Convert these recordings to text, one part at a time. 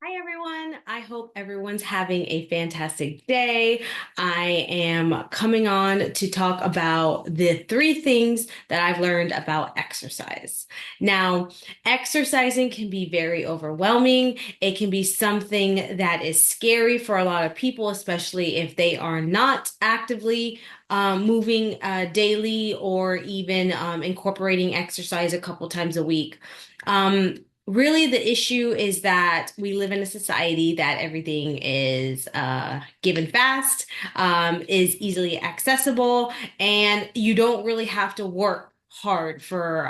Hi, everyone. I hope everyone's having a fantastic day. I am coming on to talk about the three things that I've learned about exercise. Now, exercising can be very overwhelming. It can be something that is scary for a lot of people, especially if they are not actively moving daily or even incorporating exercise a couple times a week. Um, Really, the issue is that we live in a society that everything is given fast, is easily accessible, and you don't really have to work hard for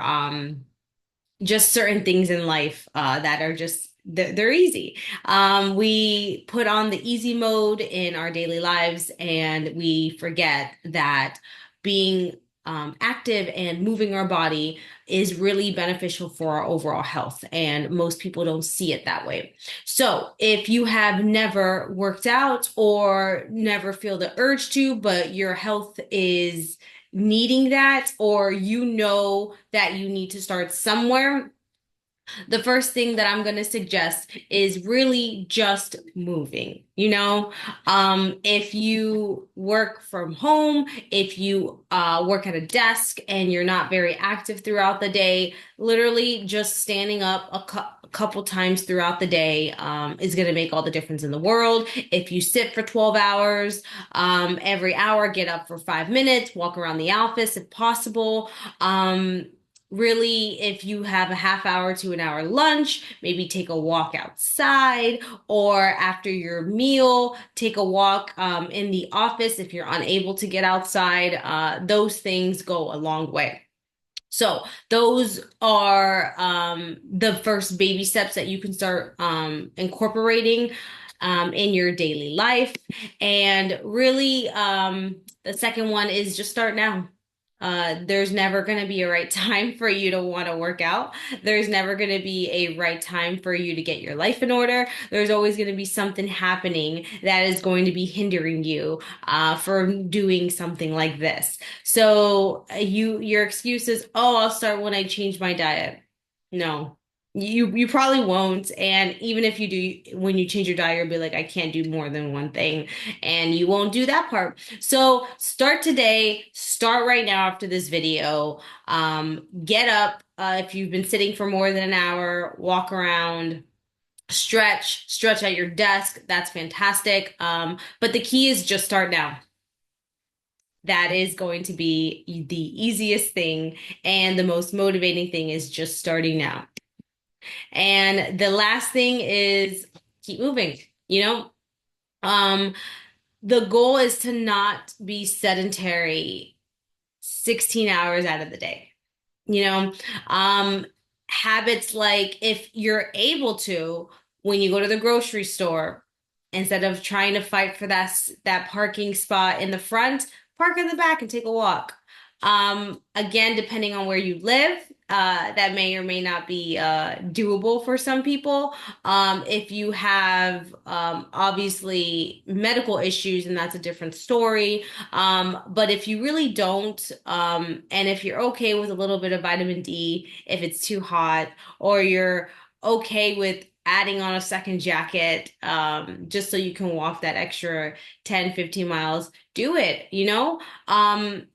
just certain things in life that are just they're easy. We put on the easy mode in our daily lives, and we forget that being active and moving our body is really beneficial for our overall health, and most people don't see it that way. So, if you have never worked out or never feel the urge to, but your health is needing that, or you know that you need to start somewhere, the first thing that I'm going to suggest is really just moving. If you work from home, if you work at a desk and you're not very active throughout the day, literally just standing up a couple times throughout the day is going to make all the difference in the world. If you sit for 12 hours, every hour, get up for 5 minutes, walk around the office if possible. Really, if you have a half hour to an hour lunch, maybe take a walk outside, or after your meal, take a walk in the office if you're unable to get outside. Those things go a long way. So those are the first baby steps that you can start incorporating in your daily life. And really, the second one is just start now. There's never going to be a right time for you to want to work out. There's never going to be a right time for you to get your life in order. There's always going to be something happening that is going to be hindering you from doing something like this. So your excuse is, oh, I'll start when I change my diet. No. You probably won't. And even if you do, when you change your diet, you'll be like, I can't do more than one thing. And you won't do that part. So start today, start right now after this video. Get up. If you've been sitting for more than an hour, walk around, stretch at your desk. That's fantastic. But the key is just start now. That is going to be the easiest thing, and the most motivating thing is just starting now. And the last thing is keep moving. You know, um, the goal is to not be sedentary 16 hours out of the day. You know, um, Habits like if you're able to, when you go to the grocery store, instead of trying to fight for that parking spot in the front, park in the back and take a walk. Again, depending on where you live, that may or may not be doable for some people. If you have obviously medical issues, and that's a different story. But if you really don't, and if you're okay with a little bit of vitamin D, if it's too hot, or you're okay with adding on a second jacket, just so you can walk that extra 10, 15 miles, do it,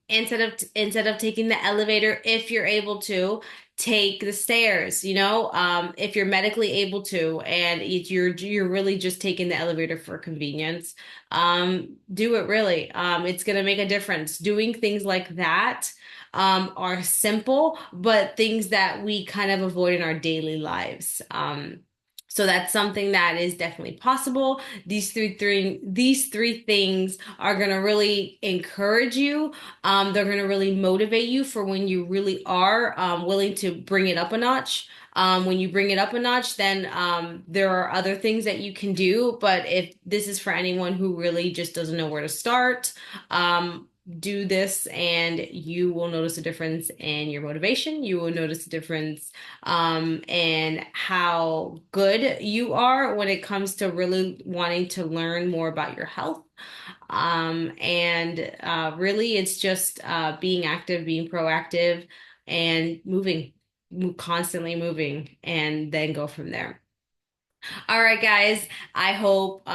instead of taking the elevator, if you're able to, take the stairs, if you're medically able to, and you're really just taking the elevator for convenience, do it really. It's gonna make a difference. Doing things like that are simple, but things that we kind of avoid in our daily lives. So that's something that is definitely possible. These three things are going to really encourage you. They're going to really motivate you for when you really are willing to bring it up a notch. When you bring it up a notch, then there are other things that you can do. But if this is for anyone who really just doesn't know where to start, do this and you will notice a difference in your motivation. You will notice a difference and how good you are when it comes to really wanting to learn more about your health. And really, it's just being active, being proactive, and moving, constantly moving, and then go from there. All right, guys. I hope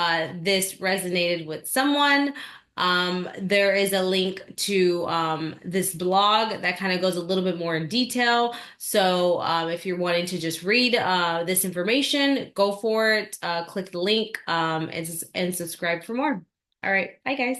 this resonated with someone. There is a link to this blog that kind of goes a little bit more in detail. So if you're wanting to just read this information, go for it. Click the link and subscribe for more. All right. Bye, guys.